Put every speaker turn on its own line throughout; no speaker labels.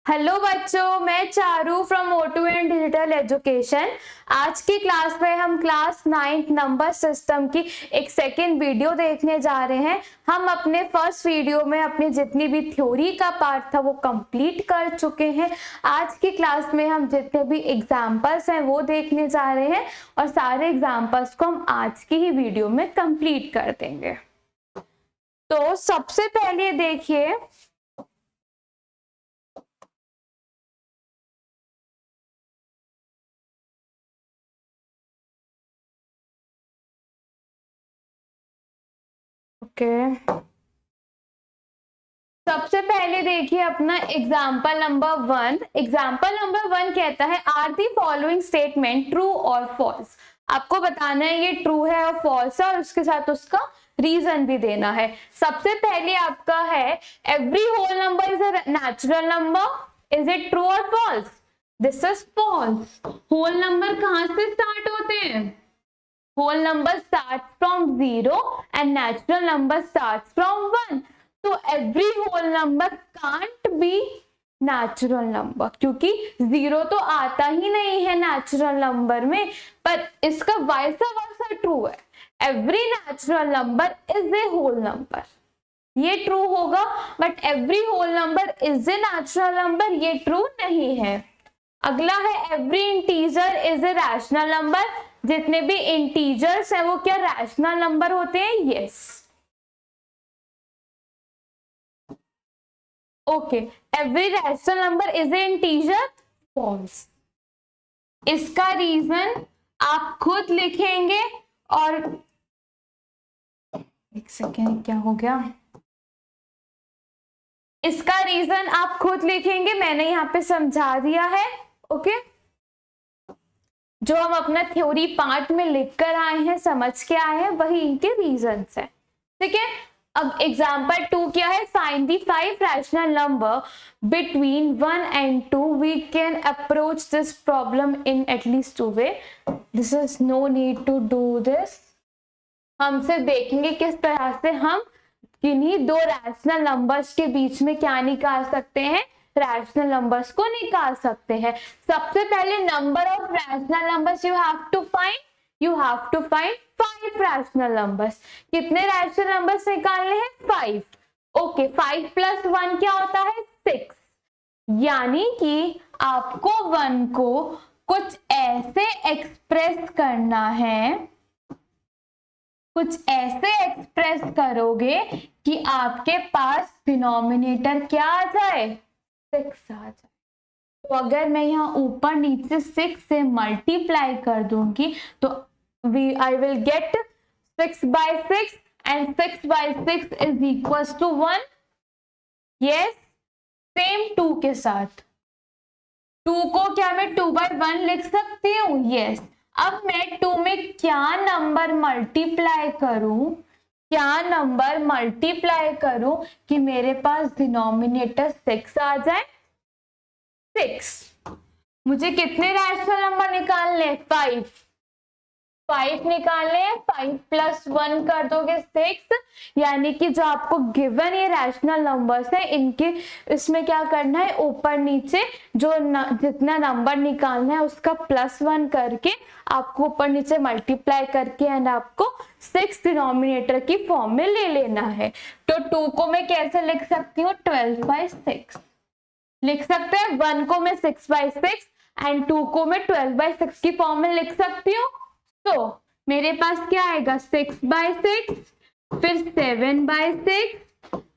Hello बच्चों, मैं Charu from O2 and digital education. आज की क्लास में हम क्लास 9 नंबर सिस्टम की एक सेकेंड वीडियो देखने जा रहे हैं। हम अपने फर्स्ट वीडियो में अपनी जितनी भी थ्योरी का पार्ट था वो कंप्लीट कर चुके हैं। आज की क्लास में हम जितने भी एग्जाम्पल्स हैं वो देखने जा रहे हैं और सारे एग्जाम्पल्स को हम आज की ही वीडियो में कंप्लीट कर देंगे। तो सबसे पहले देखिए, सबसे पहले देखिए अपना एग्जाम्पल नंबर 1। एग्जाम्पल नंबर 1 कहता है are the following statement true और फॉल्स। आपको बताना है ये ट्रू है और फॉल्स है और उसके साथ उसका रीजन भी देना है। सबसे पहले आपका है every whole number is a natural number. Is it true और false? This is false. Whole number कहां से स्टार्ट होते हैं? Whole number starts from 0 and natural number starts from 1. So every whole number can't be natural number, क्योंकि 0 तो आता ही नहीं है natural number में, पर इसका vice versa true है। Every natural number is a whole number, ये ट्रू होगा, but every whole number is a natural number, ये ट्रू नहीं है। अगला है every integer is a rational number. जितने भी इंटीजर्स हैं वो क्या रैशनल नंबर होते हैं? Yes. Okay, every rational number is a integer? False. इसका रीजन आप खुद लिखेंगे और एक सेकेंड, क्या हो गया? इसका रीजन आप खुद लिखेंगे, मैंने यहाँ पे समझा दिया है। ओके, जो हम अपना थ्योरी पार्ट में लिख कर आए हैं, समझ के आए हैं, वही इनके रीजंस हैं। ठीक है, अब एग्जाम्पल 2 क्या है? Find the 5 rational number between 1 and 2। We can approach this problem in at least 2 way. This is no need to do this. हम सिर्फ देखेंगे किस तरह से हम किन्हीं दो रैशनल नंबर्स के बीच में क्या निकाल सकते हैं, रैशनल नंबर्स को निकाल सकते हैं। सबसे पहले number of rational numbers you have to find 5 rational numbers. कितने रैशनल नंबर्स निकालने हैं? 5। ओके, 5 + 1 क्या होता है? 6। यानी कि आपको 1 को कुछ ऐसे एक्सप्रेस करना है, कुछ ऐसे एक्सप्रेस करोगे कि आपके पास डिनोमिनेटर क्या आ जाए? 6 आ जाए। तो अगर मैं यहाँ ऊपर नीचे 6 से मल्टीप्लाई कर दूंगी तो I will get 6/6 and 6/6 is equals to 1। Yes, same 2 के साथ 2 को क्या मैं 2/1 लिख सकती हूँ? यस। अब मैं 2 में क्या नंबर मल्टीप्लाई करूं कि मेरे पास डिनोमिनेटर 6 आ जाए? 6। मुझे कितने रैशनल नंबर निकालने? 5 निकालने हैं। 5 + 1 कर दोगे 6, यानी कि जो आपको गिवन ये रैशनल नंबर्स है इनके इसमें क्या करना है, ऊपर नीचे जो जितना नंबर निकालना है उसका +1 करके आपको ऊपर नीचे मल्टीप्लाई करके एंड आपको 6 डिनोमिनेटर की फॉर्म में ले लेना है। तो 2 को मैं कैसे लिख सकती हूँ? 12/6 लिख सकते हैं। 1 को मैं 6/6 एंड 2 को मैं 12/6 की फॉर्म में लिख सकती हूँ। तो मेरे पास क्या आएगा? 6/6, फिर 7/6,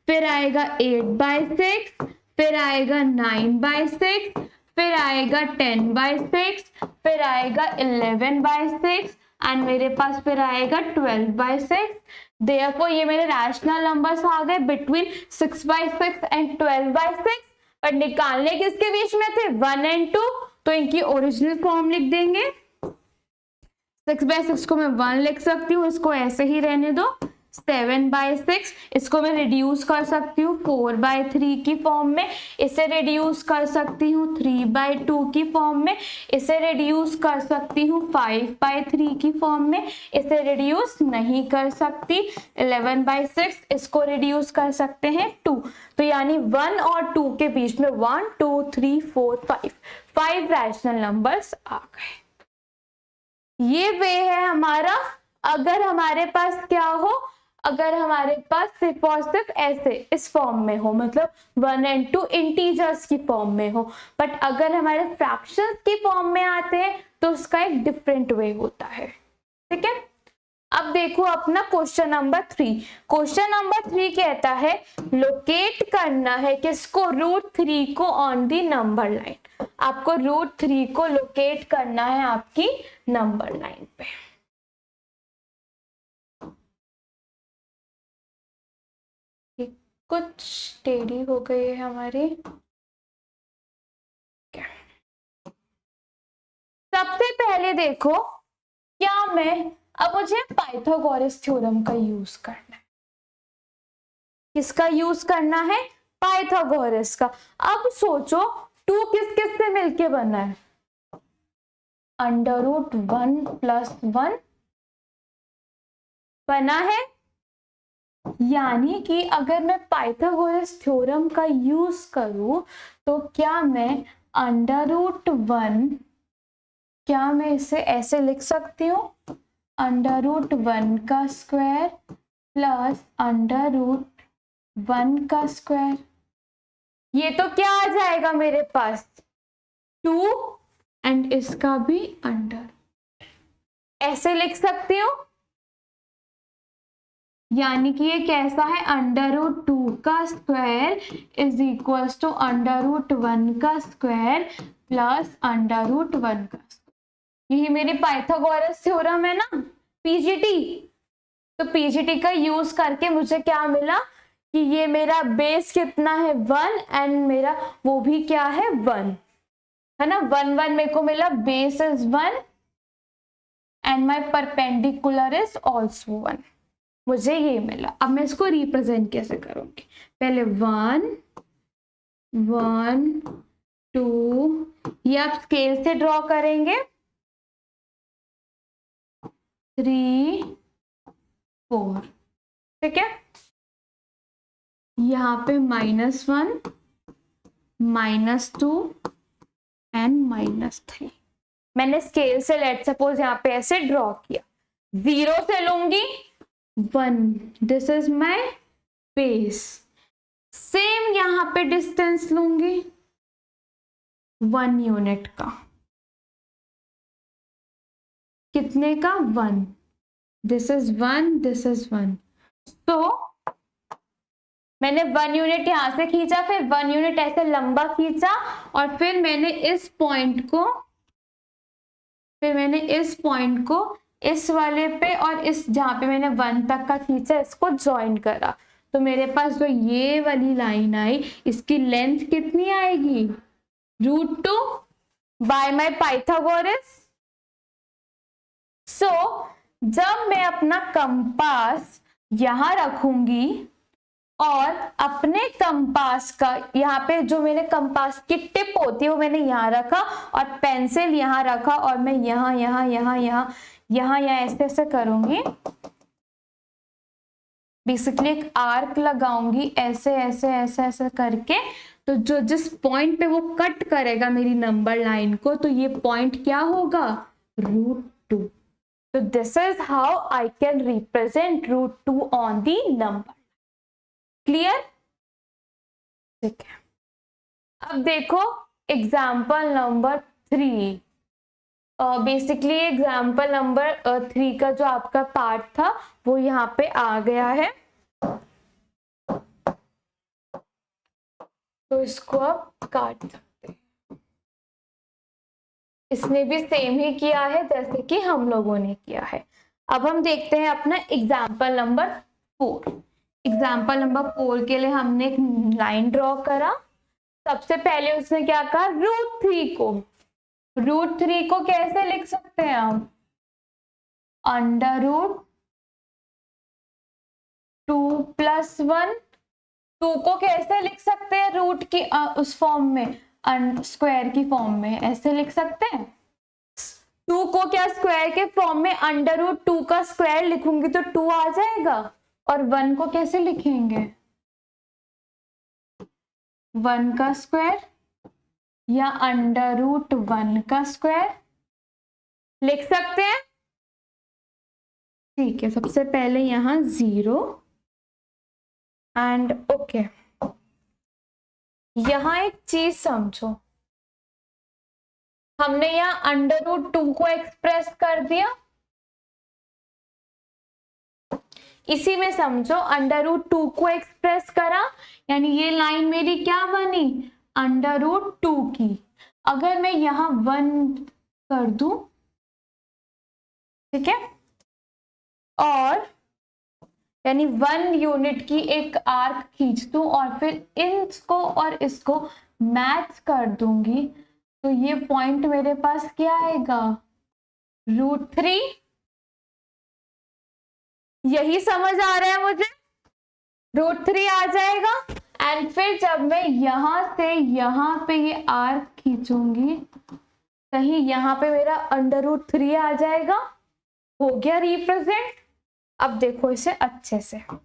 फिर आएगा 8/6, फिर आएगा 9/6, फिर आएगा 10/6, फिर आएगा 11/6 एंड मेरे पास फिर आएगा 12/6। देयरफॉर ये मेरे रैशनल नंबर्स आ गए बिटवीन 6/6 एंड 12/6। और निकालने किसके बीच में थे? 1 and 2, तो इनकी ओरिजिनल फॉर्म लिख देंगे। 6/6 को मैं 1 लिख सकती हूँ, इसको ऐसे ही रहने दो। 7/6, इसको मैं रिड्यूस कर सकती हूँ 4/3 की फॉर्म में, इसे रिड्यूस कर सकती हूँ 3/2 की फॉर्म में, इसे रिड्यूस कर सकती हूँ 5/3 की फॉर्म में, इसे रिड्यूस नहीं कर सकती 11/6, इसको रिड्यूस कर सकते हैं 2। तो यानी 1 और 2 के बीच में 1 2 3 4 5 रैशनल नंबर्स आ गए। ये वे है हमारा। अगर हमारे पास क्या हो, अगर हमारे पास सिर्फ और सिर्फ ऐसे इस फॉर्म में हो, मतलब 1 और 2 इंटीजर्स की फॉर्म में हो, बट अगर हमारे फ्रैक्शंस की फॉर्म में आते हैं तो उसका एक डिफरेंट वे होता है। ठीक है, अब देखो अपना क्वेश्चन नंबर 3। क्वेश्चन नंबर 3 कहता है लोकेट करना है किसको, √3 को ऑन दी नंबर लाइन। आपको √3 को लोकेट करना है आपकी नंबर लाइन पे। कुछ टेढ़ी हो गई है हमारी। सबसे पहले देखो, क्या मैं, अब मुझे पाइथागोरस थ्योरम का यूज करना है। किसका यूज करना है, पाइथागोरस का। अब सोचो 2 किस किस से मिलके बना है, √1 + 1 बना है। यानी कि अगर मैं पाइथागोरस थ्योरम का यूज करूं तो क्या मैं √1, क्या मैं इसे ऐसे लिख सकती हूँ, √1 का स्क्वायर प्लस √1 का स्क्वायर। ये तो क्या आ जाएगा मेरे पास 2 एंड इसका भी अंडर, ऐसे लिख सकती हूँ। यानी कि ये कैसा है, √2 का स्क्वायर इज इक्वल्स टू √1 का स्क्वायर प्लस √1 का। यही मेरी पाइथागोरस थ्योरम है ना, पीजीटी। तो पीजीटी का यूज करके मुझे क्या मिला कि ये मेरा बेस कितना है 1 एंड मेरा वो भी क्या है 1 है ना, 1 1 मेरे को मिला, base is 1 and my perpendicular is also 1। मुझे ये मिला। अब मैं इसको रिप्रेजेंट कैसे करूंगी, पहले 1 1 2, ये आप स्केल से ड्रॉ करेंगे 3 4। ठीक है, यहाँ पे -1 -2 एंड -3 मैंने स्केल से लेट सपोज यहाँ पे ऐसे ड्रॉ किया। 0 से लूंगी 1, this is my base. Same यहाँ पे डिस्टेंस लूंगी 1 यूनिट का, कितने का 1, दिस इज 1 दिस इज 1। तो मैंने 1 यूनिट यहां से खींचा, फिर 1 यूनिट ऐसे लंबा खींचा और फिर मैंने इस पॉइंट को इस वाले पे और इस जहां पे मैंने 1 तक का खींचा इसको ज्वाइन करा। तो मेरे पास जो ये वाली लाइन आई, इसकी लेंथ कितनी आएगी, √2 बाय माय पाइथागोरस। सो जब मैं अपना कंपास यहां रखूंगी और अपने कंपास का यहाँ पे जो मैंने कंपास की टिप होती है वो मैंने यहाँ रखा और पेंसिल यहाँ रखा और मैं यहाँ ऐसे ऐसे करूंगी, बेसिकली एक आर्क लगाऊंगी ऐसे ऐसे ऐसे ऐसे करके। तो जो जिस पॉइंट पे वो कट करेगा मेरी नंबर लाइन को, तो ये पॉइंट क्या होगा, √2। तो this is how I can represent √2 on the number. Clear? ठीक है, अब देखो example number 3। Basically example number 3 का जो आपका पार्ट था वो यहाँ पे आ गया है। तो इसको आप काट सकते हैं। इसने भी सेम ही किया है जैसे कि हम लोगों ने किया है। अब हम देखते हैं अपना एग्जाम्पल नंबर 4। एग्जाम्पल नंबर 4 के लिए हमने एक लाइन ड्रॉ करा। सबसे पहले उसने क्या कहा, √3 को, √3 को कैसे लिख सकते हैं हम, √3 2+1, 2 को कैसे लिख सकते हैं रूट की उस फॉर्म में, स्क्वायर की फॉर्म में ऐसे लिख सकते हैं। 2 को क्या स्क्वायर के फॉर्म में √2 का स्क्वायर लिखूंगी तो 2 आ जाएगा। और 1 को कैसे लिखेंगे, 1 का स्क्वायर या √1 का स्क्वायर लिख सकते हैं। ठीक है, सबसे पहले यहाँ 0 एंड ओके। यहाँ एक चीज समझो, हमने यहाँ √2 को एक्सप्रेस कर दिया, इसी में समझो √2 को एक्सप्रेस करा, यानी ये लाइन मेरी क्या बनी, √2 की। अगर मैं यहाँ 1 कर दूं, ठीक है, और यानी 1 यूनिट की एक आर्क खींच दूं और फिर इसको और इसको मैच कर दूंगी, तो ये पॉइंट मेरे पास क्या आएगा, √3। यही समझ आ रहा है मुझे, √3 आ जाएगा। एंड फिर जब मैं यहां से यहां पे ये आर्क खींचूंगी, कहीं यहां पे मेरा √3 आ जाएगा, हो गया रिप्रेजेंट। अब देखो इसे अच्छे से, है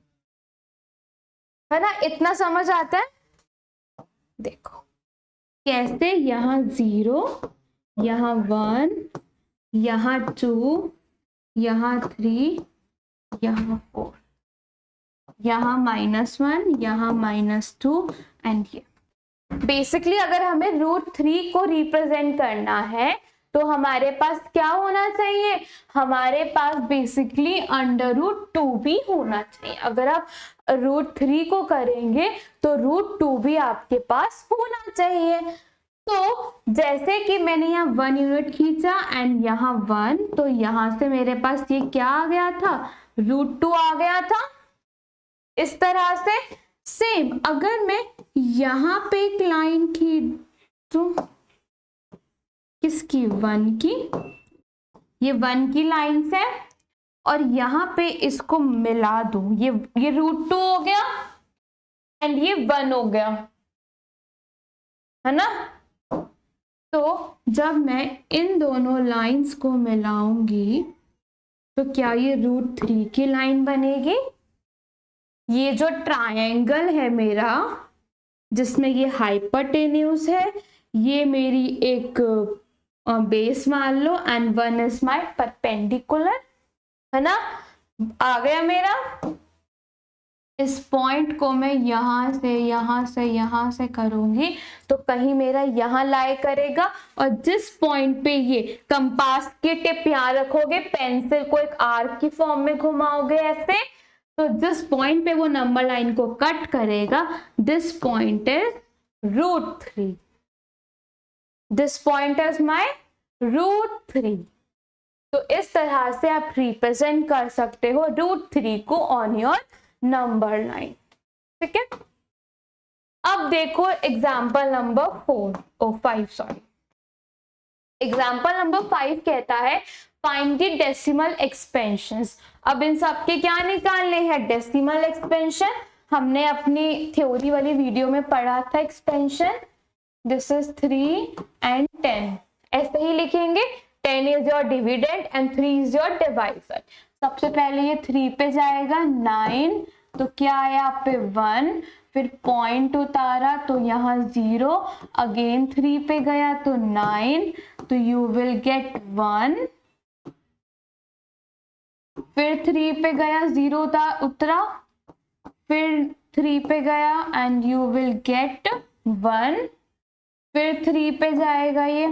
ना, इतना समझ आता है। देखो कैसे, यहाँ 0, यहाँ 1, यहाँ 2, यहाँ 3, यहाँ 4, यहाँ -1, यहाँ -2 एंड ये। बेसिकली अगर हमें √3 को रिप्रेजेंट करना है तो हमारे पास क्या होना चाहिए, हमारे पास बेसिकली √2 भी होना चाहिए। अगर आप √3 को करेंगे तो √2 भी आपके पास होना चाहिए। तो जैसे कि मैंने यहाँ 1 यूनिट खींचा एंड यहाँ 1, तो यहाँ से मेरे पास ये क्या आ गया था, √2 आ गया था। इस तरह से सेम अगर मैं यहाँ पे एक लाइन खींचूं, किसकी, 1 की, ये 1 की लाइन से, और यहाँ पे इसको मिला दूं, ये √2 हो गया एंड ये 1 हो गया, है ना। तो जब मैं इन दोनों लाइंस को मिलाऊंगी तो क्या ये √3 की लाइन बनेगी। ये जो ट्रायंगल है मेरा, जिसमें ये हाइपोटेन्यूज है, ये मेरी एक बेस मान लो एंड 1 इज माय परपेंडिकुलर, है ना। आ गया मेरा, इस पॉइंट को मैं यहां से यहां से यहां से करूंगी तो कहीं मेरा यहां लाई करेगा, और जिस पॉइंट पे ये कंपास की टिप यहां रखोगे, पेंसिल को एक आर्क की फॉर्म में घुमाओगे ऐसे, तो जिस पॉइंट पे वो नंबर लाइन को कट करेगा, this point is √3, this point is my √3। तो इस तरह से आप रिप्रेजेंट कर सकते हो √3 को ऑन योर नंबर लाइन, ठीक है। अब देखो example number 5, sorry, example number 5 कहता है फाइंड द डेसिमल एक्सपेंशंस। अब इन सब के क्या निकालने हैं, डेसिमल एक्सपेंशन। हमने अपनी थ्योरी वाली वीडियो में पढ़ा था एक्सपेंशन, दिस इज 3 एंड 10, ऐसे ही लिखेंगे, 10 is your dividend and 3 is your divisor. सबसे पहले ये 3 पे जाएगा, 9, तो क्या आया यहाँ पे 1, फिर पॉइंट उतारा तो यहाँ 0, अगेन 3 पे गया तो 9, तो यू विल गेट 1, फिर 3 पे गया, 0 उतरा, फिर 3 पे गया एंड यू विल गेट 1, फिर 3 पे जाएगा ये,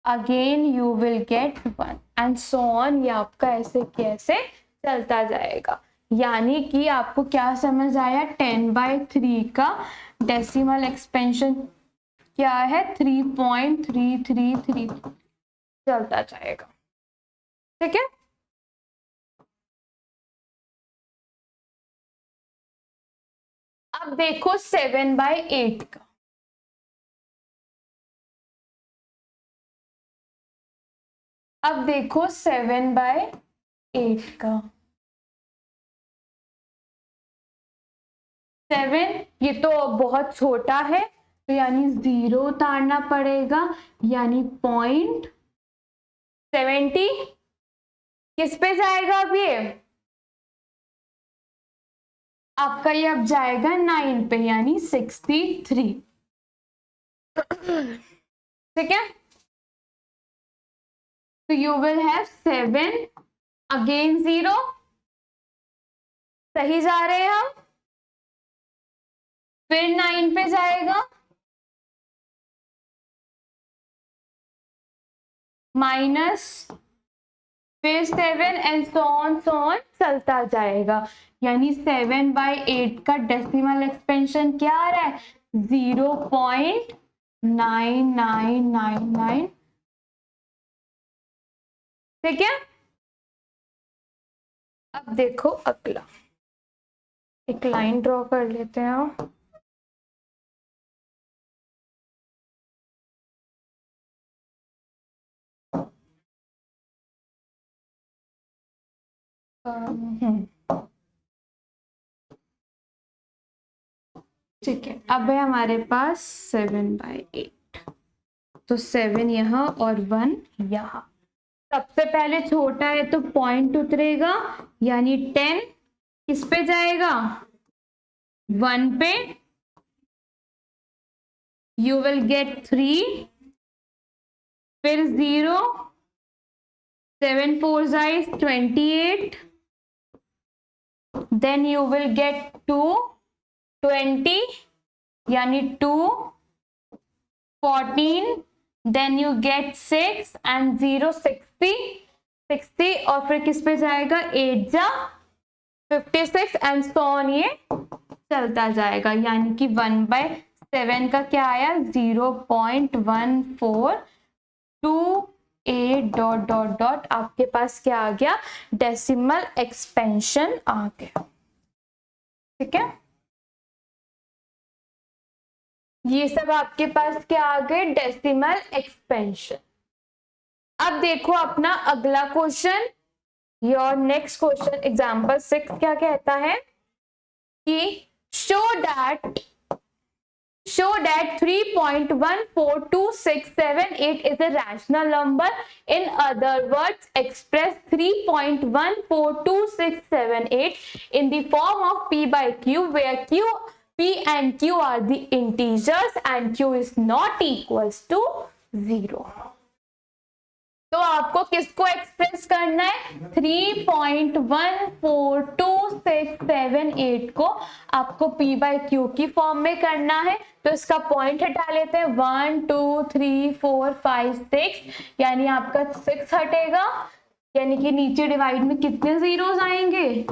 again you will gate 1 and so on. ये आपका ऐसे कैसे चलता जाएगा। यानी कि आपको क्या समझ आया, 10/3 का डेसिमल एक्सपेंशन क्या है, 3.333 चलता जाएगा, ठीक है। अब देखो 7/8 का, अब देखो 7/8 का, 7, ये तो बहुत छोटा है तो यानी 0 उतारना पड़ेगा, यानी 0.70 किस पे जाएगा अब ये आपका, ये अब जाएगा 9 पे यानी 63। ठीक है, तो यू विल हैव 7 अगेन 0, सही जा रहे हैं हम, फिर 9 पे जाएगा माइनस, फिर 7 एंड सो ऑन चलता जाएगा, यानी 7/8 का डेसिमल एक्सपेंशन क्या आ रहा है 0.9999। ठीक है, अब देखो अगला, एक लाइन ड्रॉ कर लेते हैं हम। ठीक है, अब है हमारे पास 7/8, तो 7 यहाँ और 1 यहाँ। सबसे पहले छोटा है तो पॉइंट उतरेगा, यानी 10 किस पे जाएगा 1 पे, यू विल गेट 3, फिर 0, 7 4 is 28, then you will get 2 20 यानी 2 14, then you get 6 and 0 60 और फिर किस पे जाएगा 8 जा 56 एंड सो ऑन, ये चलता जाएगा, यानी कि 1/7 का क्या आया 0.1428 डॉट डॉट डॉट, आपके पास क्या आ गया डेसिमल एक्सपेंशन आ गया। ठीक है, ये सब आपके पास क्या आ गए डेसिमल एक्सपेंशन। अब देखो अपना अगला question, your next question example 6 क्या कहता है कि show that 3.142678 is a rational number. In other words, express 3.142678 in the form of p by q, where p and q are the integers and q is not equals to 0. तो आपको किसको express करना है 3.142678 को आपको p by q की form में करना है, तो इसका पॉइंट हटा लेते हैं 1 2 3 4 5 6, यानी आपका 6 हटेगा, यानी कि नीचे डिवाइड में कितने जीरोस आएंगे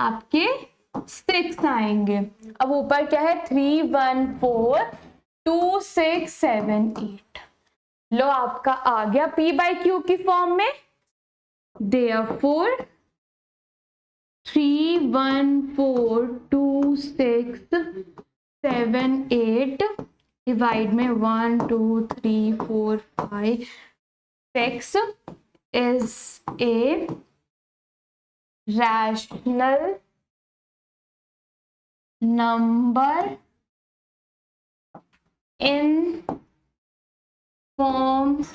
आपके 6 आएंगे। अब ऊपर क्या है 3142678, लो आपका आ गया p by q की फॉर्म में, therefore 3142678 डिवाइड में 1 2 3 4 5 6 is a rational number in form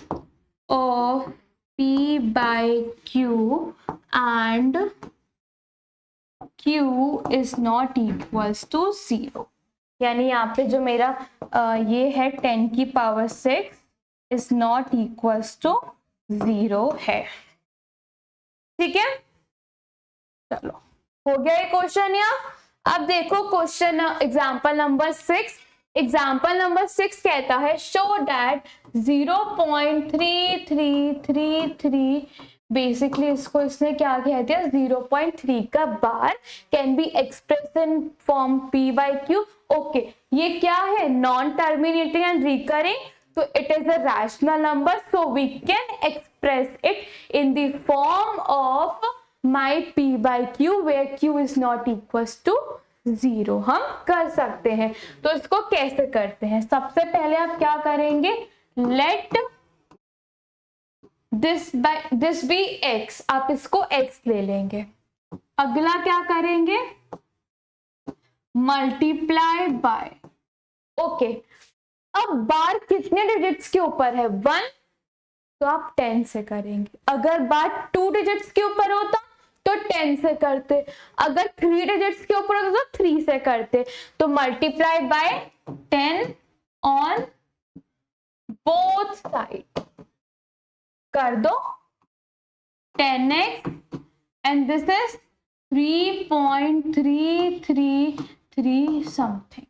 of p by q and q is not equals to 0, यानी यहाँ पे जो मेरा ये है 10 की power 6 is not equals to 0 है। ठीक है, चलो हो गया ये क्वेश्चन यहाँ। अब देखो question example number 6, example number 6 कहता है शो दैट 0.3333, बेसिकली इसको इसने क्या कह दिया 0.3 का bar can be express in form p by q। Okay, ये क्या है नॉन टर्मिनेटिंग एंड रिकरिंग, तो it is a rational number, so we can express it in the form of my p by q where q is not equals to 0 हम कर सकते हैं। तो इसको कैसे करते हैं, सबसे पहले आप क्या करेंगे लेट दिस बी x, आप इसको x ले लेंगे। अगला क्या करेंगे मल्टीप्लाई बाय, ओके। अब बार कितने डिजिट्स के ऊपर है? 1, तो आप 10 से करेंगे। अगर बार 2 डिजिट्स के ऊपर होता तो 10 से करते, अगर 3 डिजिट्स के ऊपर होता तो 3 से करते। तो multiply by 10 on both side कर दो, 10x and this is 3.333 something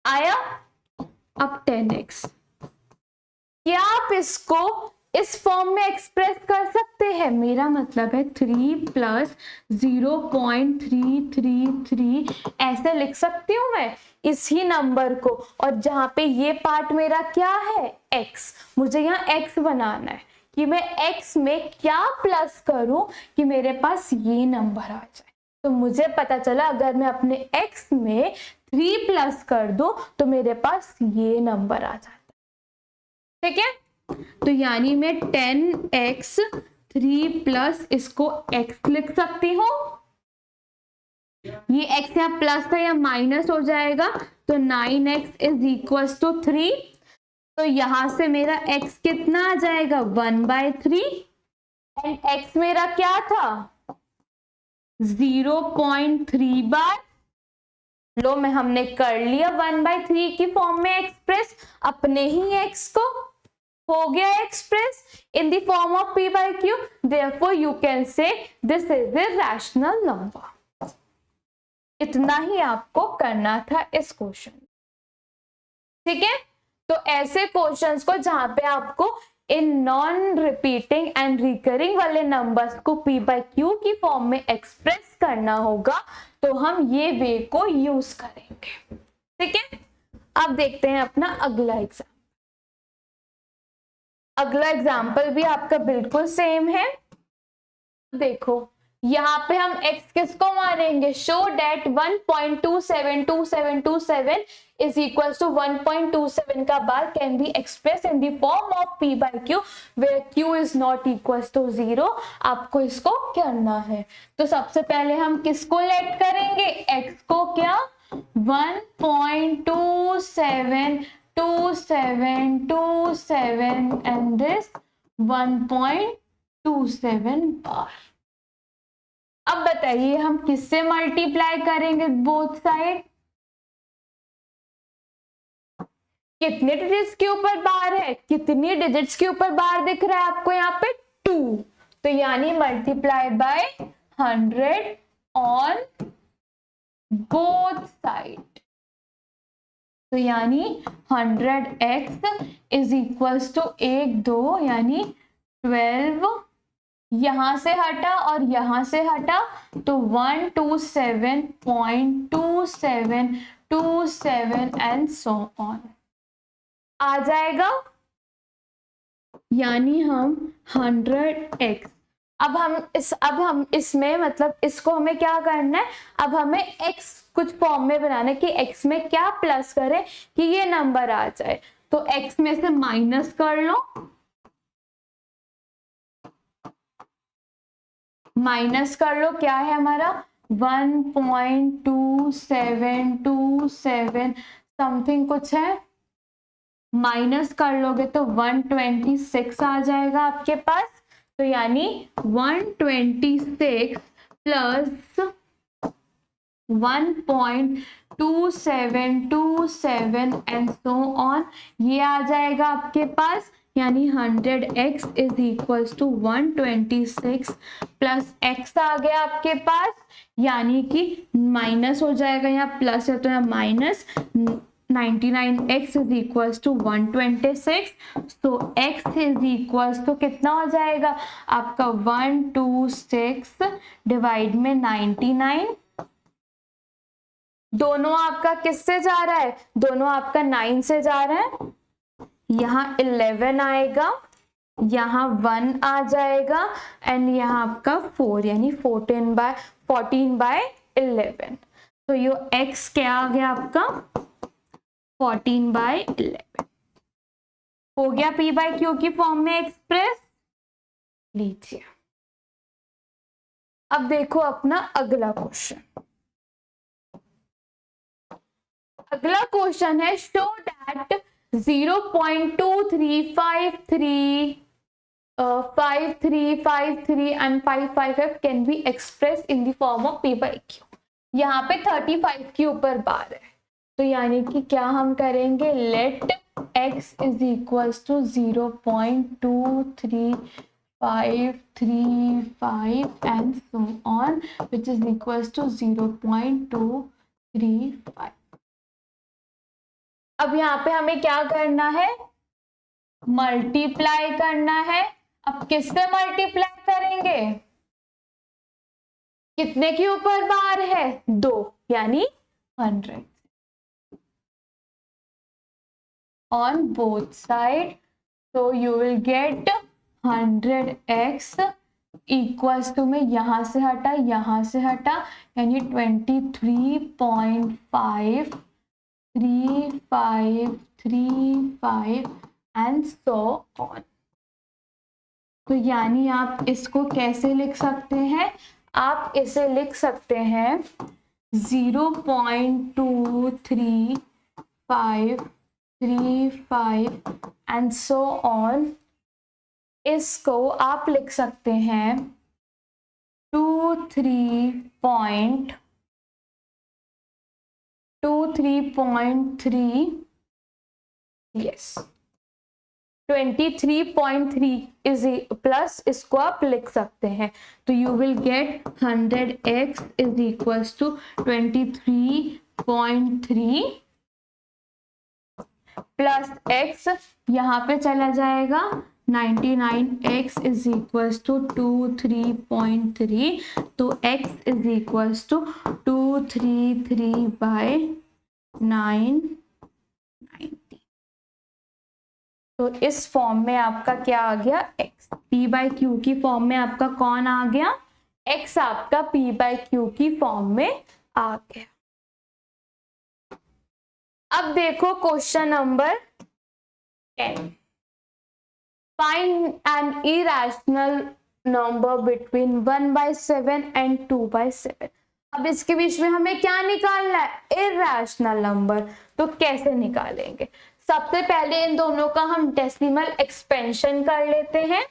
आया। अब 10x, क्या आप इसको इस फॉर्म में एक्सप्रेस कर सकते हैं? मेरा मतलब है 3 + 0.333 ऐसे लिख सकती हूँ मैं इसी नंबर को। और जहां पे ये पार्ट मेरा क्या है? x, मुझे यहाँ x बनाना है कि मैं x में क्या प्लस करूं कि मेरे पास ये नंबर आ जाए। तो मुझे पता चला अगर मैं अपने x में 3 प्लस कर दूं तो मेरे पास ये नंबर आ जाता है। ठीक है, तो यानी मैं 10x 3 प्लस इसको x लिख सकती हूँ। ये x यहाँ प्लस था या माइनस हो जाएगा, तो 9x इज इक्वल टू 3। तो यहां से मेरा x कितना आ जाएगा? 1/3 एंड x मेरा क्या था? 0.3 बार। लो मैं हमने कर लिया 1/3 की फॉर्म में एक्सप्रेस अपने ही x को, हो गया express in the form of p/q। therefore you can say this is a rational number। इतना ही आपको करना था इस क्वेश्चन। ठीक है, तो ऐसे क्वेश्चंस को जहां पे आपको in non repeating and recurring वाले नंबर्स को p/q की फॉर्म में एक्सप्रेस करना होगा तो हम ये वे को यूज करेंगे। ठीक है, अब देखते हैं अपना अगला एग्जाम्पल। अगला एग्जाम्पल भी आपका बिल्कुल सेम है। देखो यहाँ पे हम x किसको मानेंगे? Show that 1.272727 is equal to 1.27 का bar can be express in the form of p/q where q is not equal to 0। आपको इसको करना है, तो सबसे पहले हम किसको लेट करेंगे? x को क्या 1.272727 एंड दिस 1.27 बार। अब बताइए हम किससे मल्टीप्लाई करेंगे बोथ साइड? कितने डिजिट्स के ऊपर बार है? कितनी डिजिट्स के ऊपर बार दिख रहा है आपको यहाँ पे? 2। तो यानी multiply by 100 on both side. तो यानी 100x इज इक्वल्स टू 1 2 यानी 12, यहां से हटा और यहां से हटा तो 127.2727 एंड सो ऑन आ जाएगा। यानी हम 100x, अब हम इसमें मतलब इसको हमें क्या करना है? अब हमें x कुछ फॉर्म में बनाना है कि x में क्या प्लस करें कि ये नंबर आ जाए। तो x में से माइनस कर लो, माइनस कर लो, क्या है हमारा 1.2727 समथिंग कुछ है, माइनस कर लोगे तो 126 आ जाएगा आपके पास। तो यानी 126 प्लस 1.2727 एंड सो ऑन ये आ जाएगा आपके पास। यानी 100x is equal to 126 plus x आ गया आपके पास, यानी कि माइनस हो जाएगा, यहाँ प्लस है तो यहाँ minus 99x is equal to 126। तो x इज इक्वल टू कितना हो जाएगा आपका 126 डिवाइड में 99। दोनों आपका किससे जा रहा है? दोनों आपका 9 से जा रहा है। यहाँ 11 आएगा, यहाँ 1 आ जाएगा एंड यहाँ आपका 4 यानी 14/11। तो ये x क्या आ गया आपका 14/11 हो गया p/q की फॉर्म में एक्सप्रेस। लीजिए अब देखो अपना अगला क्वेश्चन। अगला क्वेश्चन है show that 0.2353 5353 and 555 can be expressed in the form of P by Q। यहाँ पे 35 के ऊपर बार है, तो यानी कि क्या हम करेंगे, let x is equals to 0.2353 and so on, which is equals to 0.235। अब यहाँ पे हमें क्या करना है, मल्टीप्लाई करना है। अब किससे मल्टीप्लाई करेंगे, कितने के ऊपर बार है, 2, यानी 100 on both side, so you will get 100x equals to में यहाँ से हटा यानी 23.53535 एंड सो ऑन। तो यानी आप इसको कैसे लिख सकते हैं, आप इसे लिख सकते हैं 0.23535 एंड सो ऑन। इसको आप लिख सकते हैं 23.3 यस 23.3 इज प्लस, इसको आप लिख सकते हैं। तो you will get 100x is equals to 23.3 plus x यहाँ पे चला जाएगा 99x इज इक्वल्स टू 23.3, तो x इज इक्वल्स टू 233/990। तो इस फॉर्म में आपका क्या आ गया, x। p बाई क्यू की फॉर्म में आपका कौन आ गया, x आपका p बाई क्यू की फॉर्म में आ गया। अब देखो question number 10, find an irrational number between 1/7 and 2/7। अब इसके बीच में हमें क्या निकालना है, इरेशनल नंबर। तो कैसे निकालेंगे, सबसे पहले इन दोनों का हम डेसिमल एक्सपेंशन कर लेते हैं,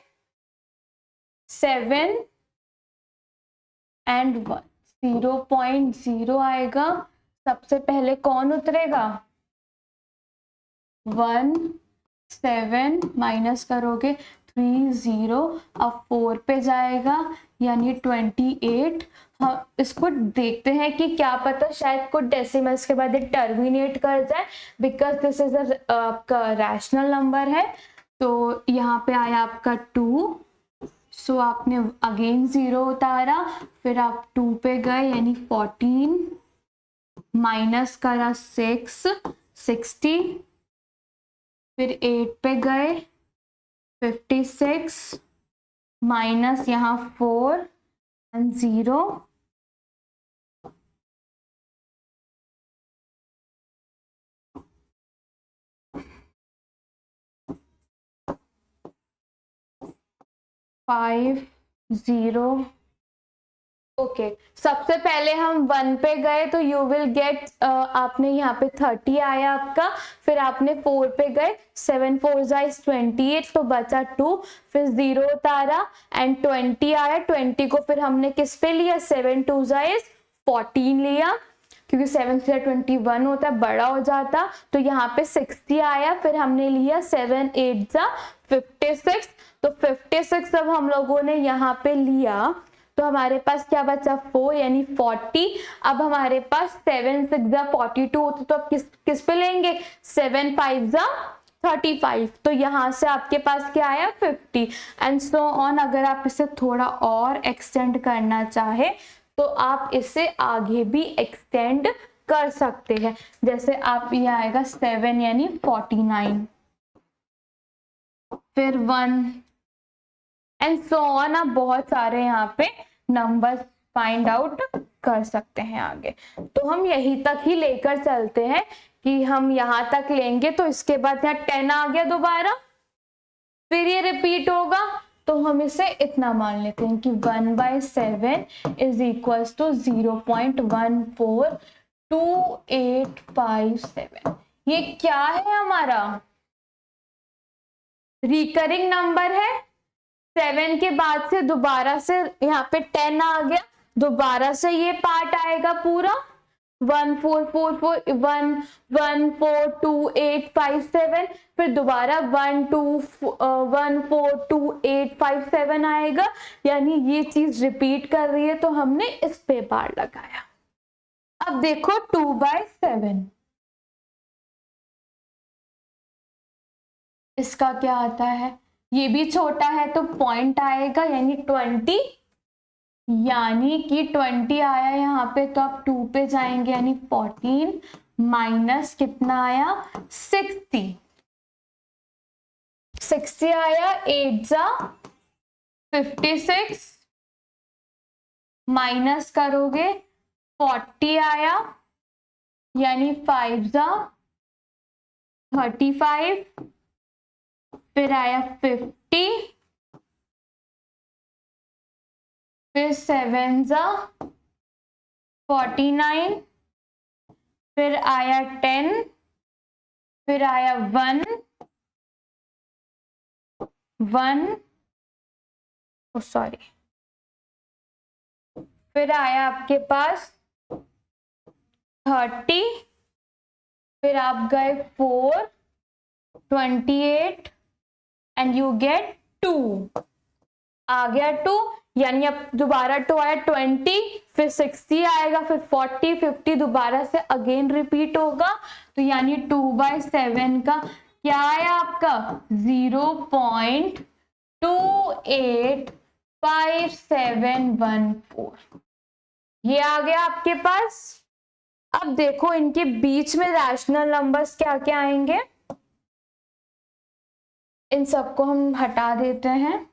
7 and 1, 0.0 आएगा। सबसे पहले कौन उतरेगा, 1, 7 माइनस करोगे 3 0, अब 4 पे जाएगा यानी 28। हाँ, इसको देखते हैं कि क्या पता शायद कुछ डेसिमल्स के बाद टर्मिनेट कर जाए, बिकॉज दिस इज आपका रैशनल नंबर है। तो यहाँ पे आया आपका 2, सो आपने अगेन 0 उतारा, फिर आप 2 पे गए यानी 14 माइनस करा 6 60, फिर 8 पे गए 56 माइनस यहाँ 4 एंड 0, फाइव 0। ओके, सबसे पहले हम 1 पे गए तो यू विल गेट, आपने यहाँ पे 30 आया आपका, फिर आपने 4 पे गए 7 4 is 28, तो बचा 2, फिर 0 उतारा एंड 20 आया। 20 को फिर हमने किस पे लिया, 7 2 is 14 लिया, क्योंकि 7 से 21 होता है, बड़ा हो जाता। तो यहाँ पे 60 आया, फिर हमने लिया 7 8 56, तो 56 अब हम लोगों ने यहाँ पे लिया, तो हमारे पास क्या बचा 4 यानी 40। अब हमारे पास 7 6 42 होते, तो अब किस पे लेंगे, 7 5 35, तो यहाँ से आपके पास क्या आया 50 एंड सो ऑन। अगर आप इसे थोड़ा और एक्सटेंड करना चाहे तो आप इसे आगे भी एक्सटेंड कर सकते हैं, जैसे आप ये आएगा 7 यानी 49, फिर 1 एंड सो ऑन। आप बहुत सारे यहाँ पे नंबर्स फाइंड आउट कर सकते हैं आगे। तो हम यहीं तक ही लेकर चलते हैं कि हम यहाँ तक लेंगे, तो इसके बाद यहाँ 10 आ गया दोबारा, फिर ये रिपीट होगा, तो हम इसे इतना मान लेते हैं कि 1/7 इज इक्वल्स टू 0.14 2857। ये क्या है हमारा? रिकरिंग नंबर है। 7 के बाद से दोबारा से यहाँ पे 10 आ गया, दोबारा से ये पार्ट आएगा पूरा 1442857, फिर दोबारा 1422857 आएगा, यानी ये चीज रिपीट कर रही है, तो हमने इस पे बार लगाया। अब देखो 2/7, इसका क्या आता है? ये भी छोटा है तो पॉइंट आएगा, यानी 20, यानी कि 20 आया यहाँ पे, तो आप 2 पे जाएंगे, यानी 14 माइनस कितना आया? 60। 60 आया, 8 जा 56, माइनस करोगे 40 आया, यानी 5 जा 35, फिर आया 50, फिर 7 जा 49, फिर आया 10, फिर आया 1 सॉरी, फिर आया आपके पास 30, फिर आप गए 4, 28 एंड यू गेट 2, आ गया 2, यानी अब दोबारा 2 आया 20, फिर 60 आएगा, फिर 40, 50 दोबारा से अगेन रिपीट होगा, तो यानी 2/7 का क्या आया आपका? 0.285714, ये आ गया आपके पास। अब देखो इनके बीच में रैशनल नंबर्स क्या क्या आएंगे, इन सबको हम हटा देते हैं।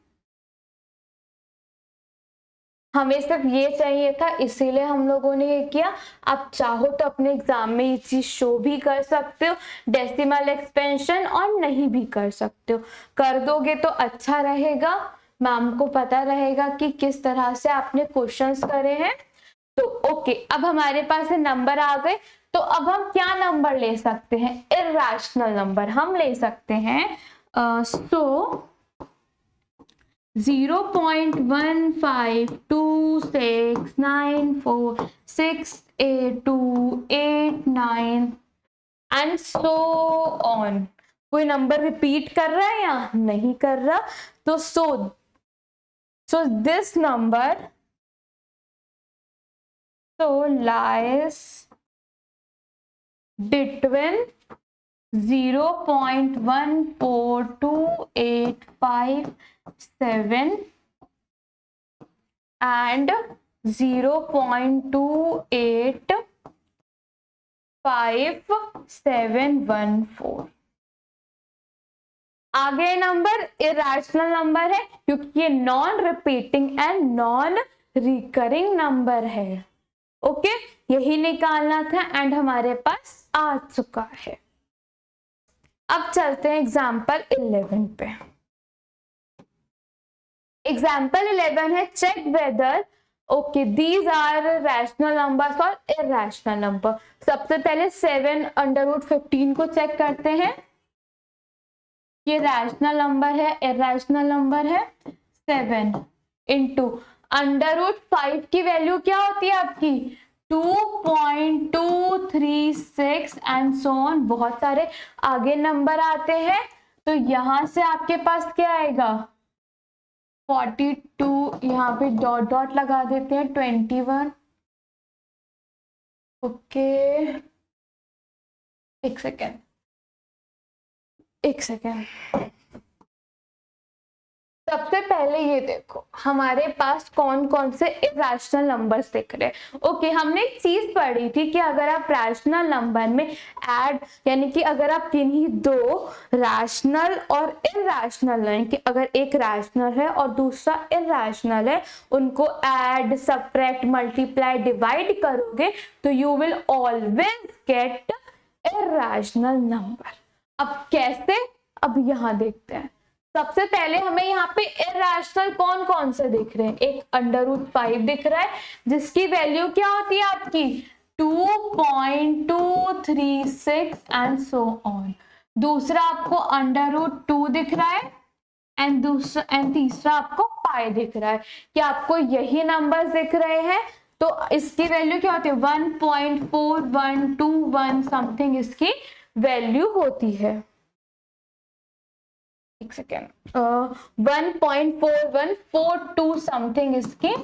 हमें सिर्फ ये चाहिए था, इसीलिए हम लोगों ने ये किया। आप चाहो तो अपने एग्जाम में ये चीज शो भी कर सकते हो, डेसिमल एक्सपेंशन, और नहीं भी कर सकते हो। कर दोगे तो अच्छा रहेगा, मैम को पता रहेगा कि किस तरह से आपने क्वेश्चंस करे हैं। तो ओके, अब हमारे पास नंबर आ गए, तो अब हम क्या नंबर ले सकते हैं? इर्रेशनल नंबर हम ले सकते हैं। 0.15269468289 एंड सो ऑन। कोई नंबर रिपीट कर रहा है या नहीं कर रहा? तो so this number lies between 0.14285 and 0.285714। आगे नंबर इरेशनल नंबर है, क्योंकि ये non repeating and non recurring number है। ओके, यही निकालना था एंड हमारे पास आ चुका है। अब चलते हैं एग्जाम्पल 11 पे। एग्जाम्पल 11 है check whether okay these are rational numbers और इरेशनल नंबर। सबसे पहले 7√15 को चेक करते हैं। ये रैशनल नंबर है, इरेशनल नंबर है। 7 इंटू √5 की वैल्यू क्या होती है आपकी? 2.236 एंड सो ऑन। बहुत सारे आगे नंबर आते हैं, तो यहां से आपके पास क्या आएगा? 42, यहाँ पे डॉट डॉट लगा देते हैं। 21 ओके, एक सेकेंड सबसे पहले ये देखो हमारे पास कौन कौन से इरेशनल नंबर्स दिख रहे हैं। ओके, हमने एक चीज पढ़ी थी कि अगर आप रैशनल नंबर में ऐड, यानी कि अगर आप किन्हीं दो रैशनल और इरेशनल हैं, कि अगर एक रैशनल है और दूसरा इरेशनल है, उनको ऐड, सब्ट्रैक्ट, मल्टीप्लाई, डिवाइड करोगे तो you will always get irrational number. अब कैसे? अब यहां देखते हैं। सबसे पहले हमें यहाँ पे इरेशनल कौन कौन से दिख रहे हैं? एक √5 दिख रहा है, जिसकी वैल्यू क्या होती है आपकी? 2.236 एंड सो ऑन। दूसरा आपको √2 दिख रहा है एंड तीसरा आपको पाई दिख रहा है। क्या आपको यही नंबर्स दिख रहे हैं? तो इसकी वैल्यू क्या होती है? 1.4121 समथिंग इसकी वैल्यू होती है। एक सेकेंड, 1.4142 समथिंग इसकी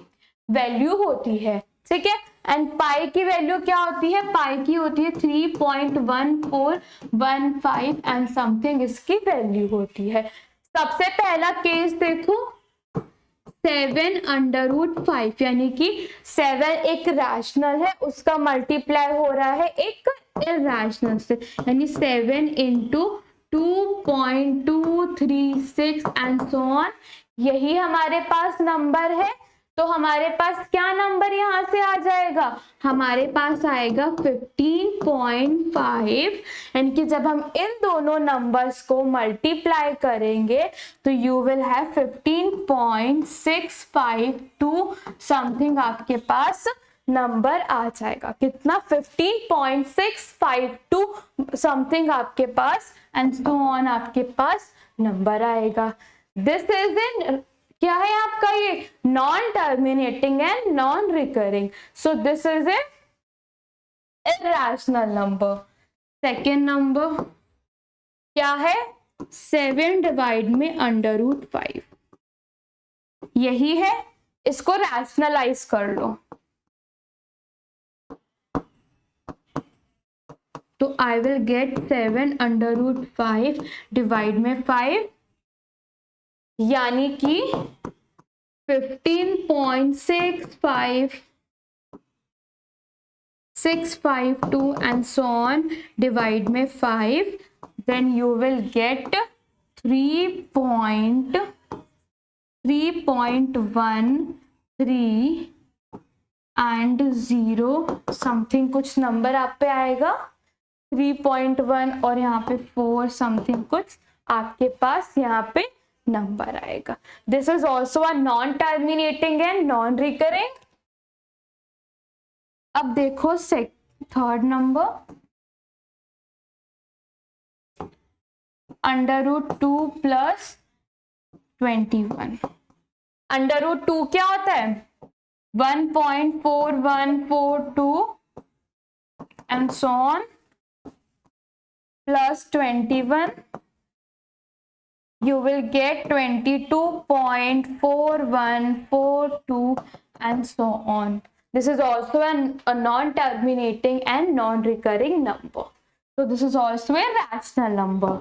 वैल्यू होती है, ठीक है। एंड पाई की वैल्यू क्या होती है? पाई की होती है 3.1415 एंड समथिंग इसकी वैल्यू होती है। सबसे पहला केस देखो, 7√5 यानी कि 7 एक रैशनल है, उसका मल्टीप्लाई हो रहा है एक इरैशनल से, यानी 7 इंटू 2.236 एंड सो ऑन। यही हमारे पास नंबर है। तो हमारे पास क्या नंबर यहां से आ जाएगा? हमारे पास आएगा 15.5, यानी कि जब हम इन दोनों नंबर्स को मल्टीप्लाई करेंगे तो यू विल हैव 15.652 समथिंग आपके पास नंबर आ जाएगा। कितना? 15.652 समथिंग आपके पास एंड सो ऑन आपके पास नंबर आएगा। दिस इज इन क्या है आपका? ये non terminating and non recurring, so this is a irrational number. Second number क्या है? 7 डिवाइड में √5, यही है। इसको रैशनलाइज कर लो तो आई विल गेट 7 √5 डिवाइड में 5, यानी कि 15.652 and so on divide में 5, then you will get 3.13 and 0 something कुछ नंबर आप पे आएगा, 3.1 और यहाँ पे 4 समथिंग कुछ आपके पास यहाँ पे नंबर आएगा। This is also a non terminating and non recurring. अब देखो थर्ड नंबर, √2 प्लस 21। √2 क्या होता है? 1.4142 and so on plus 21, you will get 22.4142 and so on. This is also a non-terminating and non-recurring number. So this is also a rational number.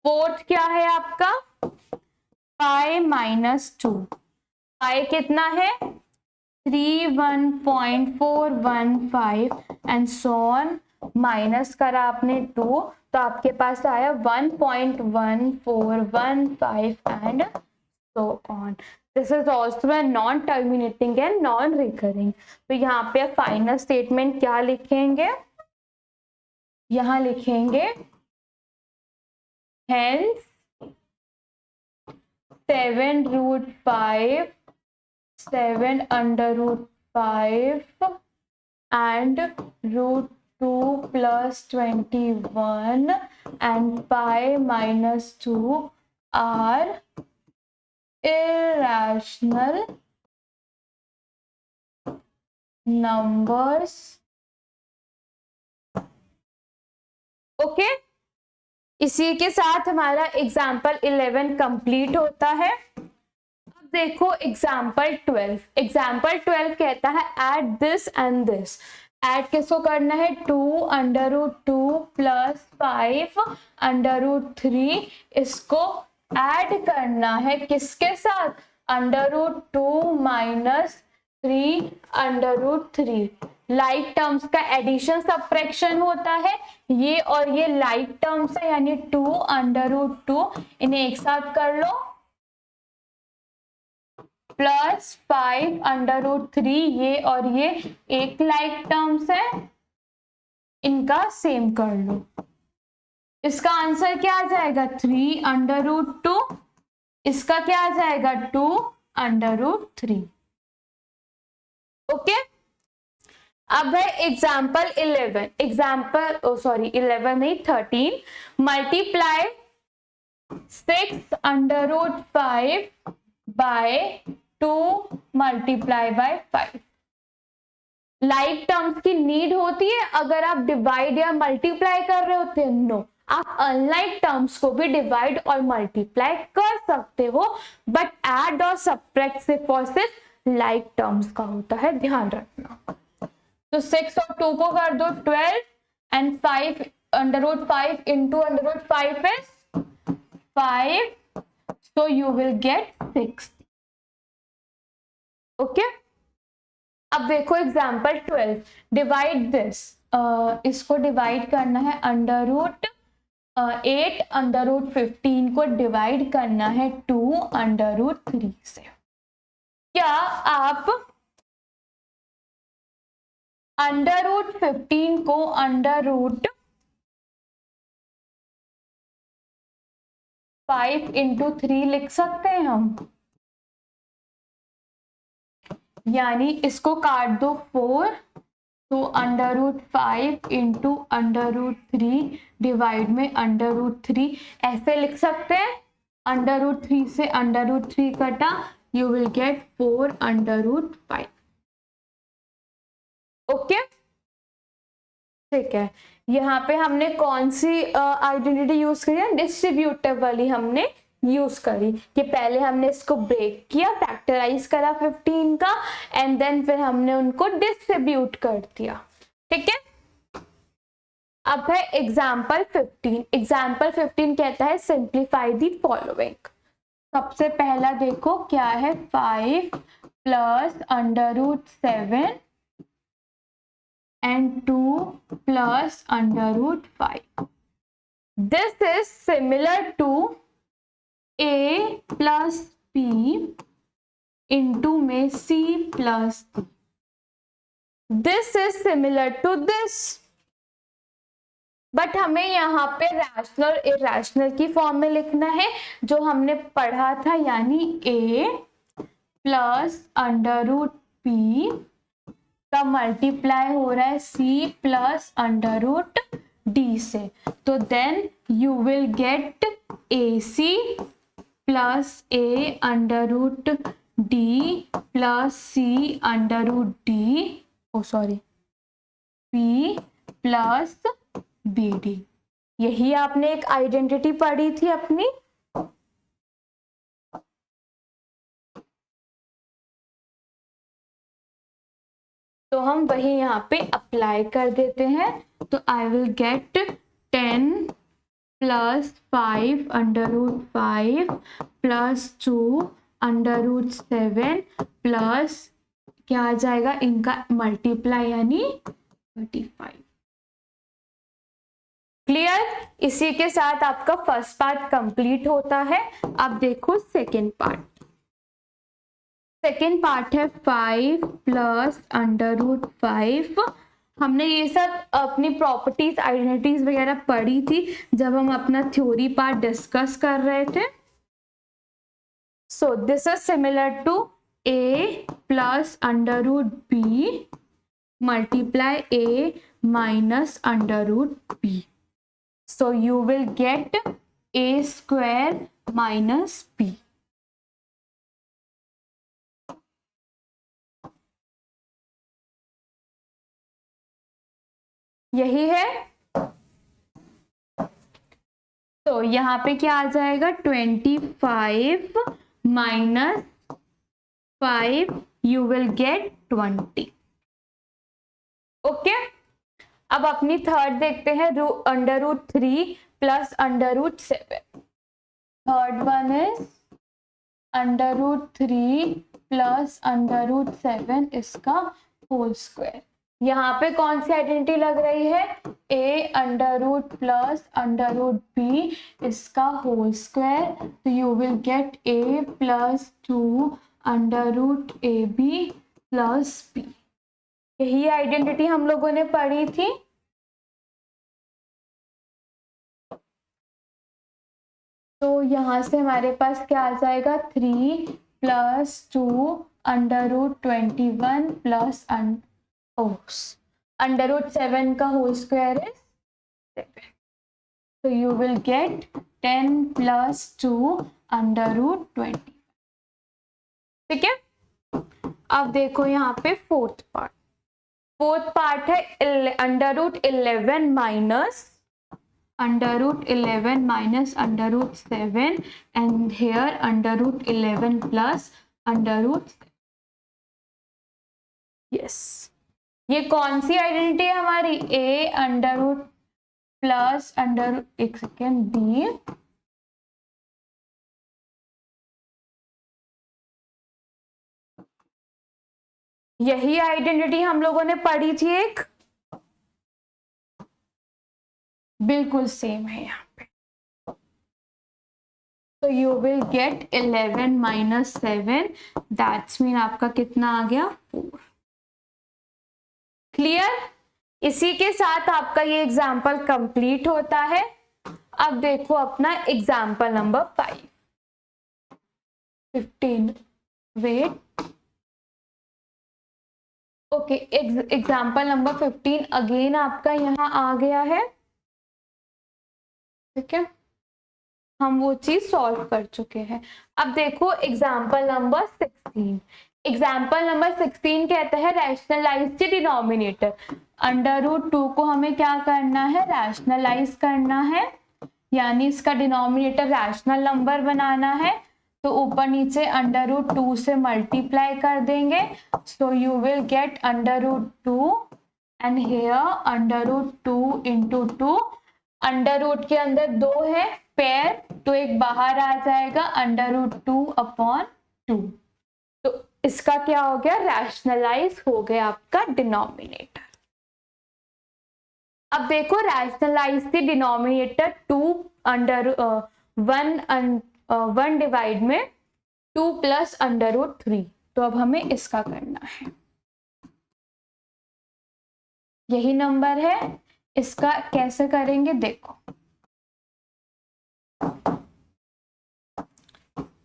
Fourth क्या है आपका? पाई -2। पाई कितना है? 31.415 and so on, माइनस करा आपने 2 तो आपके पास आया 1.1415 and so on. This is also a non terminating and non recurring. तो यहाँ पे फाइनल स्टेटमेंट क्या लिखेंगे? यहाँ लिखेंगे hence 7√5 and √2 plus 21 and pi -2 are irrational numbers. Okay, इसी के साथ हमारा एग्जाम्पल 11 कंप्लीट होता है। अब देखो एग्जाम्पल 12। एग्जाम्पल 12 कहता है add this and this. Add किसको करना है? 2√2 प्लस 5√3, इसको ऐड करना है किसके साथ? √2 माइनस 3√3। लाइक टर्म्स का एडिशन सब्ट्रैक्शन होता है, ये और ये लाइक टर्म्स है, यानी 2√2 इन्हें एक साथ कर लो प्लस 5√3, ये और ये एक लाइक टर्म्स है, इनका सेम कर लो। इसका आंसर क्या आ जाएगा? 3√2। इसका क्या आ जाएगा? 2√3। ओके, अब है एग्जाम्पल 11, एग्जाम्पल 11 नहीं 13, multiply 6 under root 5 by 2 multiply by 5। Like terms की नीड होती है अगर आप डिवाइड या मल्टीप्लाई कर रहे होते हैं? नो, आप अनलाइक टर्म्स को भी डिवाइड और मल्टीप्लाई कर सकते हो, बट ऐड और सब्ट्रैक्ट से प्रोसेस लाइक टर्म्स का होता है, ध्यान रखना। तो 6 और 2 को कर दो 12 and 5 under root 5 into under root 5 is 5, so you will get 6। Okay, अब देखो एग्जाम्पल 12, डिवाइड दिस, इसको डिवाइड करना है अंडर रूट 8 अंडर रूट 15 को डिवाइड करना है 2 अंडर रूट 3 से। क्या आप अंडर रूट 15 को अंडर रूट 5 इंटू 3 लिख सकते हैं हम? यानी इसको काट दो 4, तो under root 5 into under root 3 divide में अंडर रूट 3 ऐसे लिख सकते हैं। अंडर रूट 3 से अंडर रूट 3 कटा, you will get 4 under root 5। Okay, ठीक है। यहाँ पे हमने कौन सी आइडेंटिटी यूज करी है? डिस्ट्रीब्यूटिव वाली हमने यूज करी, कि पहले हमने इसको ब्रेक किया, फैक्टराइज करा 15 का, एंड देन फिर हमने उनको डिस्ट्रीब्यूट कर दिया। ठीक है, अब है एग्जाम्पल 15। एग्जाम्पल 15 कहता है सिंप्लीफाई दी फॉलोइंग। सबसे पहला देखो क्या है, 5 plus under root 7 and 2 plus under root 5. This is similar to a plus b into में c plus d. This is similar to this. But हमें यहाँ पे रैशनल इरेशनल की फॉर्म में लिखना है जो हमने पढ़ा था, यानी a plus under root p का मल्टीप्लाई हो रहा है c plus under root d से। तो then you will get ac plus a under root d plus c under root d, p plus bd। यही आपने एक आइडेंटिटी पढ़ी थी अपनी। तो हम वही यहाँ पे अप्लाई कर देते हैं। तो I will get 10 plus 5 under root 5 plus 2 under root 7 plus क्या आ जाएगा इनका मल्टीप्लाई, यानी 35। क्लियर? इसी के साथ आपका फर्स्ट पार्ट कंप्लीट होता है। अब देखो सेकेंड पार्ट। सेकेंड पार्ट है 5 प्लस अंडर रूट 5। हमने ये सब अपनी प्रॉपर्टीज आइडेंटिटीज वगैरह पढ़ी थी जब हम अपना थ्योरी पार्ट डिस्कस कर रहे थे। So this is similar to a plus under root b multiply a minus under root b। So you will get a square minus b। यही है। तो यहाँ पे क्या आ जाएगा 25 minus 5, you will get 20। Okay, अब अपनी थर्ड देखते हैं, under root 3 plus under root 7। Third one is under root 3 plus under root 7 इसका होल स्क्वायर। यहाँ पे कौन सी आइडेंटिटी लग रही है? a under root plus under root b इसका होल स्क्वायर। तो you will get a plus 2 under root A B plus b। यही आइडेंटिटी हम लोगों ने पढ़ी थी। तो यहाँ से हमारे पास क्या आ जाएगा 3 प्लस 2 अंडर रूट 21 प्लस √7 का whole square is 7. So you will get 10 plus 2 √20. ठीक है. अब देखो यहाँ पे फोर्थ पार्ट है √11 minus √7 and here √11 plus √7. yes. ये कौन सी आइडेंटिटी है हमारी? a √ प्लस एक सेकेंड बी यही आइडेंटिटी हम लोगों ने पढ़ी थी एक, बिल्कुल सेम है यहाँ पे. तो you will gate 11 - 7 that's mean आपका कितना आ गया? 4. क्लियर? इसी के साथ आपका ये एग्जाम्पल कंप्लीट होता है. अब देखो अपना example number 15. Wait, okay. Example number 15 again आपका यहाँ आ गया है. ठीक है, हम वो चीज सॉल्व कर चुके हैं. अब देखो एग्जाम्पल नंबर 16. एग्जाम्पल नंबर 16 कहता है रैशनलाइज द डिनोमिनेटर. √2 को हमें क्या करना है? रैशनलाइज करना है, यानी इसका डिनोमिनेटर रैशनल नंबर बनाना है. तो ऊपर नीचे √2 से मल्टीप्लाई कर देंगे. सो you will get √2 and here √2 × 2. √ के अंदर 2 है पेयर, तो एक बाहर आ जाएगा √2/2. तो इसका क्या हो गया? रैशनलाइज हो गया आपका डिनोमिनेटर. अब देखो रैशनलाइज द डिनोमिनेटर 1 डिवाइड में 2 प्लस √3. तो अब हमें इसका करना है. यही नंबर है, इसका कैसे करेंगे देखो.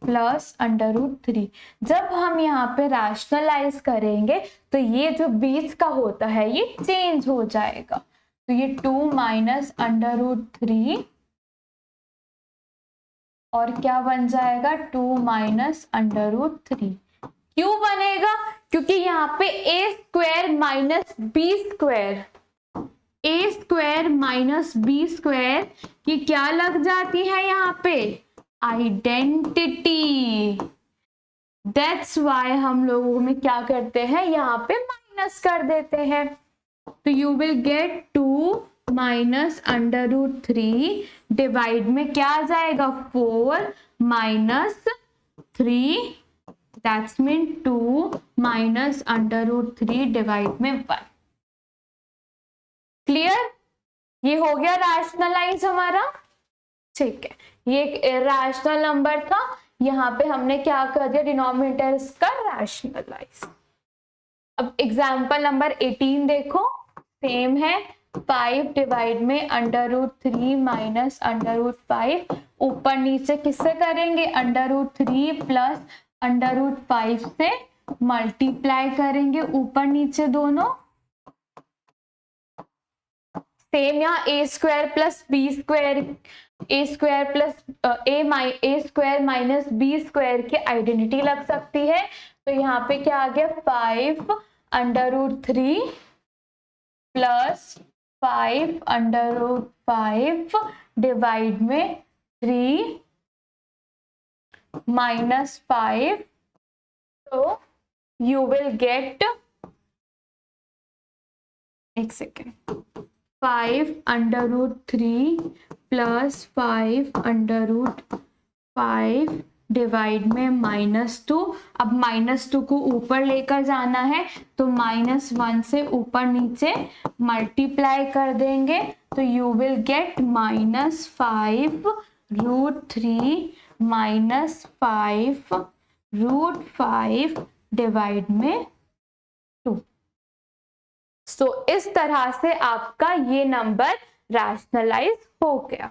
प्लस √3. जब हम यहाँ पे रैशनलाइज करेंगे तो ये जो बीच का होता है ये चेंज हो जाएगा. तो ये 2 - √3 और क्या बन जाएगा? 2 - √3. क्यों बनेगा? क्योंकि यहाँ पे a² - b² की क्या लग जाती है यहाँ पे? आइडेंटिटी. दैट्स वाई हम लोगों में क्या करते हैं? यहाँ पे माइनस कर देते हैं. तो यू विल गेट 2 - √3 डिवाइड में क्या आ जाएगा? 4 - 3 दैट्स मीन 2 - √3 डिवाइड में 1. क्लियर? ये हो गया रैशनलाइज हमारा. ठीक है, ये एक इरेशनल नंबर था, यहाँ पे हमने क्या कर दिया? डिनोमिनेटर इसका रैशनलाइज. अब एग्जाम्पल नंबर 18 देखो, सेम है. 5 डिवाइड में √3 - √5. ऊपर नीचे किससे करेंगे? √3 प्लस √5 से मल्टीप्लाई करेंगे ऊपर नीचे दोनों. सेम यहाँ a² प्लस b² - b² की आइडेंटिटी लग सकती है. तो यहाँ पे क्या आ गया? 5 √3 प्लस 5 √5 डिवाइड में 3 - 5. तो यू विल गेट, एक सेकेंड, 5 √3 प्लस 5 √5 डिवाइड में -2. अब -2 को ऊपर लेकर जाना है तो -1 से ऊपर नीचे मल्टीप्लाई कर देंगे. तो यू विल गेट -5 √3 -5 √5 डिवाइड में 2. सो इस तरह से आपका ये नंबर रैशनलाइज हो गया.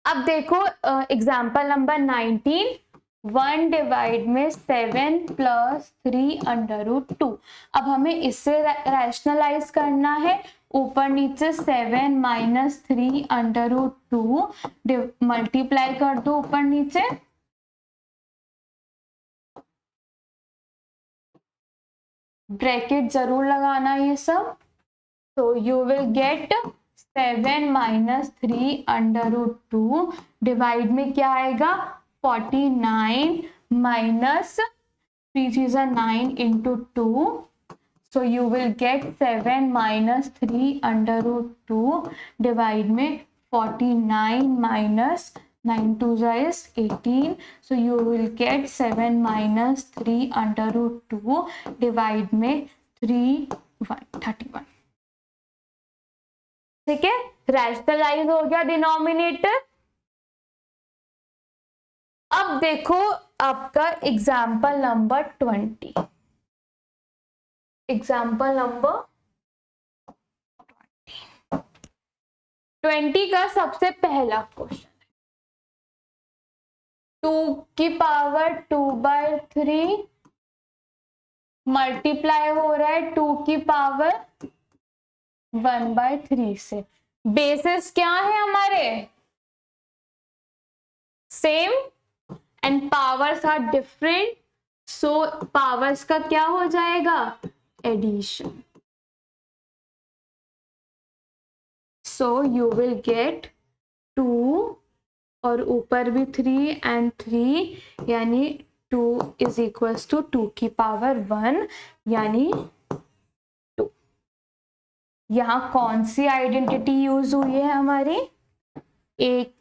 अब देखो एग्जाम्पल नंबर 19. 1 डिवाइड में 7 प्लस 3√2। अब हमें इससे रैशनलाइज करना है, ऊपर नीचे 7 माइनस 3√2 मल्टीप्लाई कर दो ऊपर नीचे, ब्रैकेट जरूर लगाना ये सब। तो you will gate 7 minus 3√2 divide में क्या आएगा 49 minus 3 into 2, so you will get 7 minus 3√2 divide में 49 minus 9 2 is 18, so you will get 7 minus 3√2 divide में 31। ठीक है, रैशनलाइज हो गया डिनोमिनेटर। अब देखो आपका एग्जाम्पल नंबर 20, एग्जाम्पल नंबर 20 का सबसे पहला क्वेश्चन है 2 की पावर 2/3 मल्टीप्लाई हो रहा है 2 की पावर 1/3 से। बेसिस क्या है हमारे same and powers are different, so powers का क्या हो जाएगा addition. So you will get 2 और ऊपर भी 3 एंड 3 यानी 2 इज इक्वल्स टू 2 की पावर 1 यानी 2। यहां कौन सी आइडेंटिटी यूज हुई है हमारी, एक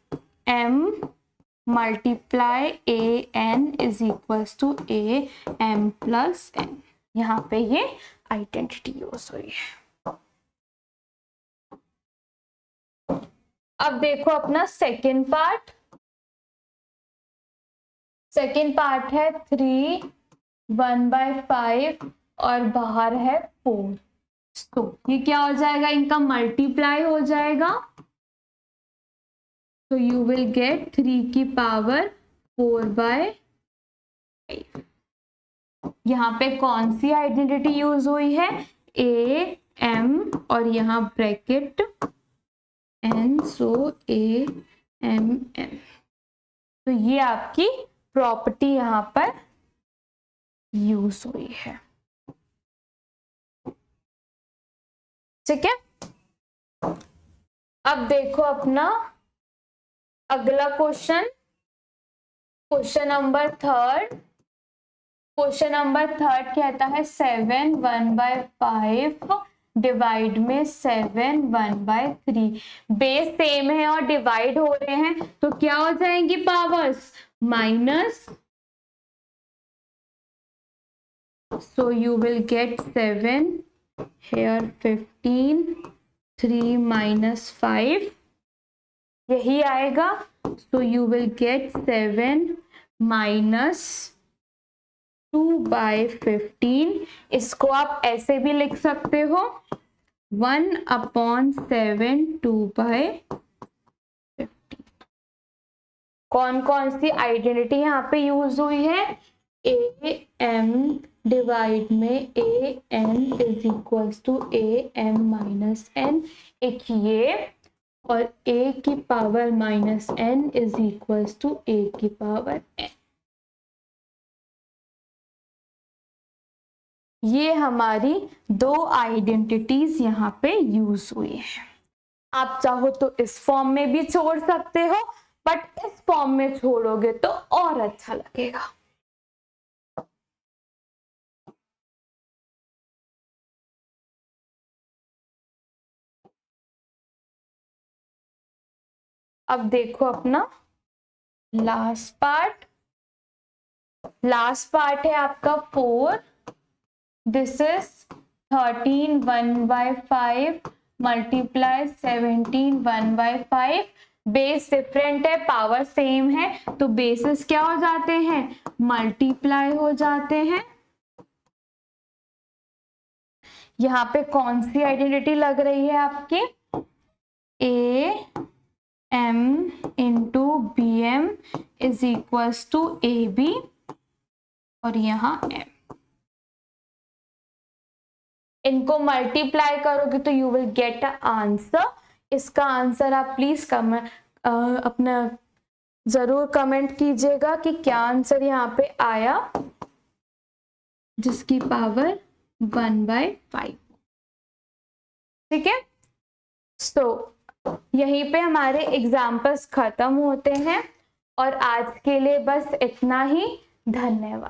m multiply A N is equals to A M plus N, यहाँ पे ये आइडेंटिटी यूज हुई है। अब देखो अपना सेकेंड पार्ट, सेकेंड पार्ट है 3 1/5 और बाहर है 4, तो ये क्या हो जाएगा इनका मल्टीप्लाई हो जाएगा, तो यू विल गेट 3 की पावर 4/5। यहाँ पे कौन सी आइडेंटिटी यूज हुई है ए एम और यहाँ bracket N, so A M N. तो ये आपकी प्रॉपर्टी यहाँ पर यूज हुई है। ठीक है, अब देखो अपना अगला question, question number third. Question number third कहता है 7 1/5 डिवाइड में 7 1/3। बेस सेम है और डिवाइड हो रहे हैं तो क्या हो जाएंगी powers minus, so you will gate 7 here 15 3 minus 5 यही आएगा, सो यू विल गेट 7 माइनस 2/15। इसको आप ऐसे भी लिख सकते हो 1/7 2/15। कौन कौन सी आइडेंटिटी यहाँ पे यूज हुई है, ए एम डिवाइड में a N is equals to A m minus n, एक ये और a की power minus n is equals to a की पावर n। ये हमारी दो आइडेंटिटीज यहाँ पे यूज हुई है। आप चाहो तो इस फॉर्म में भी छोड़ सकते हो, बट इस फॉर्म में छोड़ोगे तो और अच्छा लगेगा। अब देखो अपना लास्ट पार्ट, लास्ट पार्ट है आपका 4। This is 13 1/5 multiply 17 1/5। Base different है पावर सेम है तो बेसिस क्या हो जाते हैं मल्टीप्लाई हो जाते हैं। यहाँ पे कौन सी आइडेंटिटी लग रही है आपकी, A m into B M is equals to A B और यहाँ m। इनको मल्टीप्लाई करोगे तो you will get a answer. इसका आंसर आप प्लीज अपना जरूर कमेंट कीजिएगा कि क्या आंसर यहाँ पे आया, जिसकी पावर 1/5। ठीक है, सो यहीं पे हमारे एग्जाम्पल्स खत्म होते हैं और आज के लिए बस इतना ही। धन्यवाद।